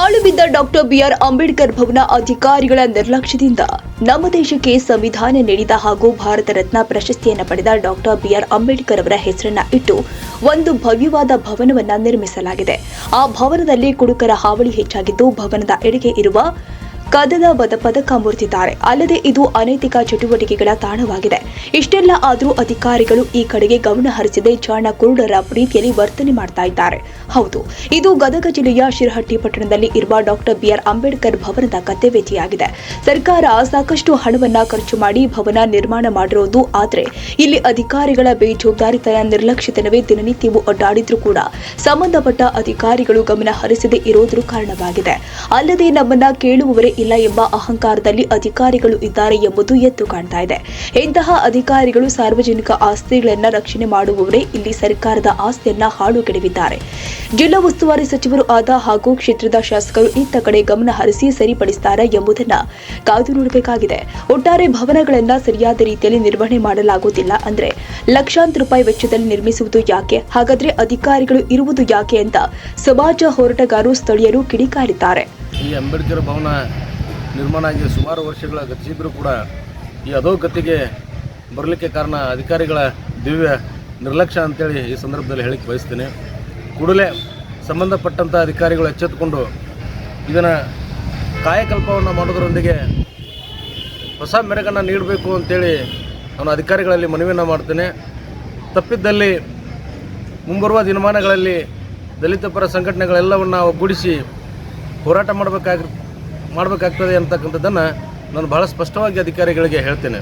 ಪಾಳು ಬಿದ್ದ doctor B R Ambedkar ಭವನ ಅಧಿಕಾರಿಗಳ ನಿರ್ಲಕ್ಷ್ಯದಿಂದ ನಮ್ಮ ದೇಶಕ್ಕೆ ಸಂವಿಧಾನ ನೀಡಿದ ಹಾಗೂ ಭಾರತ ರತ್ನ ಪ್ರಶಸ್ತಿಯನ್ನು ಪಡೆದ ಡಾಕ್ಟರ್ ಬಿಆರ್ ಅಂಬೇಡ್ಕರ್ ಅವರ ಹೆಸರನ್ನ ಇಟ್ಟು ಒಂದು ಭವ್ಯವಾದ ಭವನವನ್ನ ನಿರ್ಮಿಸಲಾಗಿದೆ. ಆ ಭವನದಲ್ಲಿ ಕುಡುಕರ ಹಾವಳಿ ಹೆಚ್ಚಾಗಿದ್ದು ಭವನದ ಎಡೆಗೆ ಇರುವ ಕದದ ಪದಕ ಮುರಿದಿದ್ದಾರೆ. ಅಲ್ಲದೆ ಇದು ಅನೈತಿಕ ಚಟುವಟಿಕೆಗಳ ತಾಣವಾಗಿದೆ. ಇಷ್ಟೆಲ್ಲ ಆದರೂ ಅಧಿಕಾರಿಗಳು ಈ ಕಡೆಗೆ ಗಮನ ಹರಿಸದೆ ಜಾಣ ಕುರುಡರ ರೀತಿಯಲ್ಲಿ ವರ್ತನೆ ಮಾಡ್ತಾ ಇದ್ದಾರೆ. ಹೌದು, ಇದು ಗದಗ ಜಿಲ್ಲೆಯ ಶಿರಹಟ್ಟಿ ಪಟ್ಟಣದಲ್ಲಿ ಇರುವ ಡಾಕ್ಟರ್ ಬಿಆರ್ ಅಂಬೇಡ್ಕರ್ ಭವನದ ಕಥೆವೇದಿಯಾಗಿದೆ. ಸರ್ಕಾರ ಸಾಕಷ್ಟು ಹಣವನ್ನ ಖರ್ಚು ಮಾಡಿ ಭವನ ನಿರ್ಮಾಣ ಮಾಡಿರುವುದು, ಆದರೆ ಇಲ್ಲಿ ಅಧಿಕಾರಿಗಳ ಬೇಜವಾಬ್ದಾರಿತನ ನಿರ್ಲಕ್ಷ್ಯತನವೇ ದಿನನಿತ್ಯವೂ ಅಡ್ಡಾಡಿದ್ರೂ ಕೂಡ ಸಂಬಂಧಪಟ್ಟ ಅಧಿಕಾರಿಗಳು ಗಮನ ಹರಿಸದೇ ಇರೋದ್ರ ಕಾರಣವಾಗಿದೆ. ಅಲ್ಲದೆ ನಮ್ಮನ್ನ ಕೇಳುವವರೇ ಇಲ್ಲ ಎಂಬ ಅಹಂಕಾರದಲ್ಲಿ ಅಧಿಕಾರಿಗಳು ಇದ್ದಾರೆ ಎಂಬುದು ಎದ್ದು ಕಾಣ್ತಾ ಇದೆ. ಇಂತಹ ಅಧಿಕಾರಿಗಳು ಸಾರ್ವಜನಿಕ ಆಸ್ತಿಗಳನ್ನ ರಕ್ಷಣೆ ಮಾಡುವವರೇ ಇಲ್ಲಿ ಸರ್ಕಾರದ ಆಸ್ತಿಯನ್ನ ಹಾಳುಗೆಡವಿದ್ದಾರೆ. ಜಿಲ್ಲಾ ಉಸ್ತುವಾರಿ ಸಚಿವರು ಆದ ಹಾಗೂ ಕ್ಷೇತ್ರದ ಶಾಸಕರು ಇತ್ತ ಕಡೆ ಗಮನ ಹರಿಸಿ ಸರಿಪಡಿಸುತ್ತಾರೆ ಎಂಬುದನ್ನ ಕಾದು ನೋಡಬೇಕಾಗಿದೆ. ಒಟ್ಟಾರೆ ಭವನಗಳನ್ನ ಸರಿಯಾದ ರೀತಿಯಲ್ಲಿ ನಿರ್ವಹಣೆ ಮಾಡಲಾಗುವುದಿಲ್ಲ ಅಂದ್ರೆ ಲಕ್ಷಾಂತರ ರೂಪಾಯಿ ವೆಚ್ಚದಲ್ಲಿ ನಿರ್ಮಿಸುವುದು ಯಾಕೆ? ಹಾಗಾದ್ರೆ ಅಧಿಕಾರಿಗಳು ಇರುವುದು ಯಾಕೆ ಅಂತ ಸಮಾಜ ಹೋರಾಟಗಾರರು ಸ್ಥಳೀಯರು ಕಿಡಿಕಾರಿದ್ದಾರೆ. ಈ ಅಂಬೇಡ್ಕರ್ ಭವನ ನಿರ್ಮಾಣ ಆಗಿ ಸುಮಾರು ವರ್ಷಗಳ ಗತಿಸಿದ್ರೂ ಕೂಡ ಈ ಅಧೋಗತಿಗೆ ಬರಲಿಕ್ಕೆ ಕಾರಣ ಅಧಿಕಾರಿಗಳ ದಿವ್ಯ ನಿರ್ಲಕ್ಷ್ಯ ಅಂತೇಳಿ ಈ ಸಂದರ್ಭದಲ್ಲಿ ಹೇಳಿಕೆ ಬಯಸ್ತೇನೆ. ಕೂಡಲೇ ಸಂಬಂಧಪಟ್ಟಂಥ ಅಧಿಕಾರಿಗಳು ಎಚ್ಚೆತ್ತುಕೊಂಡು ಇದನ್ನು ಕಾಯಕಲ್ಪವನ್ನು ಮಾಡೋದರೊಂದಿಗೆ ಹೊಸ ಮೆರಗನ್ನು ನೀಡಬೇಕು ಅಂತೇಳಿ ನಾನು ಅಧಿಕಾರಿಗಳಲ್ಲಿ ಮನವಿಯನ್ನು ಮಾಡ್ತೇನೆ. ತಪ್ಪಿದ್ದಲ್ಲಿ ಮುಂಬರುವ ದಿನಮಾನಗಳಲ್ಲಿ ದಲಿತ ಪರ ಸಂಘಟನೆಗಳೆಲ್ಲವನ್ನು ಒಗ್ಗೂಡಿಸಿ ಹೋರಾಟ ಮಾಡಬೇಕಾಗ್ತದೆ ಅಂತಕ್ಕಂಥದ್ದನ್ನು ನಾನು ಬಹಳ ಸ್ಪಷ್ಟವಾಗಿ ಅಧಿಕಾರಿಗಳಿಗೆ ಹೇಳ್ತೇನೆ.